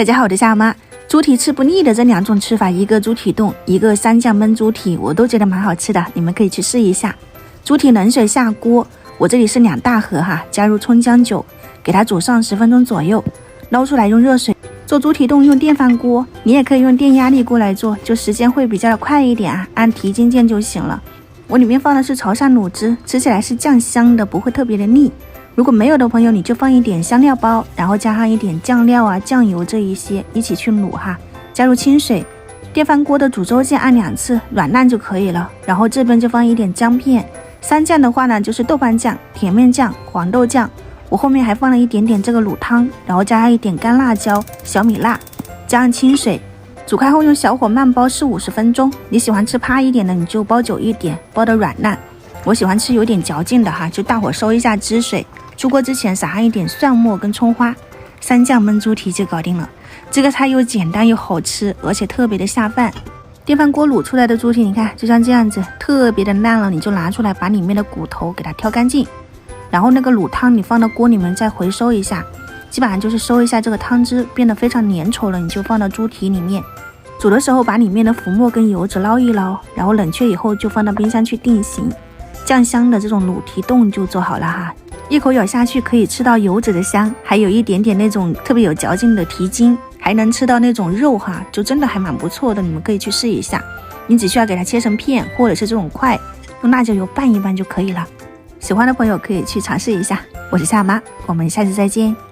大家好，我是夏妈。猪蹄吃不腻的这两种吃法，一个猪蹄冻，一个三酱焖猪蹄，我都觉得蛮好吃的，你们可以去试一下。猪蹄冷水下锅，我这里是2大盒哈，加入葱姜酒，给它煮上10分钟左右，捞出来用热水。做猪蹄冻用电饭锅，你也可以用电压力锅来做，就时间会比较快一点啊，按蹄筋键就行了。我里面放的是潮汕卤汁，吃起来是酱香的，不会特别的腻。如果没有的朋友，你就放一点香料包，然后加上一点酱料啊、酱油这一些一起去卤哈。加入清水，电饭锅的煮粥键按2次，软烂就可以了。然后这边就放一点姜片。3酱的话呢，就是豆瓣酱、甜面酱、黄豆酱。我后面还放了一点点这个卤汤，然后加上一点干辣椒、小米辣，加上清水。煮开后用小火慢煲4、50分钟。你喜欢吃趴一点的，你就煲久一点，煲得软烂。我喜欢吃有点嚼劲的哈，就大火收一下汁水。出锅之前撒上一点蒜末跟葱花，3酱焖猪蹄就搞定了。这个菜又简单又好吃，而且特别的下饭。电饭锅卤出来的猪蹄，你看就像这样子，特别的烂了，你就拿出来把里面的骨头给它挑干净，然后那个卤汤你放到锅里面再回收一下，基本上就是收一下这个汤汁，变得非常粘稠了，你就放到猪蹄里面。煮的时候把里面的浮沫跟油脂捞一捞，然后冷却以后就放到冰箱去定型。酱香的这种卤蹄冻就做好了哈，一口咬下去可以吃到油脂的香，还有一点点那种特别有嚼劲的蹄筋，还能吃到那种肉哈，就真的还蛮不错的，你们可以去试一下。你只需要给它切成片，或者是这种块，用辣椒油拌一拌就可以了。喜欢的朋友可以去尝试一下。我是夏妈，我们下次再见。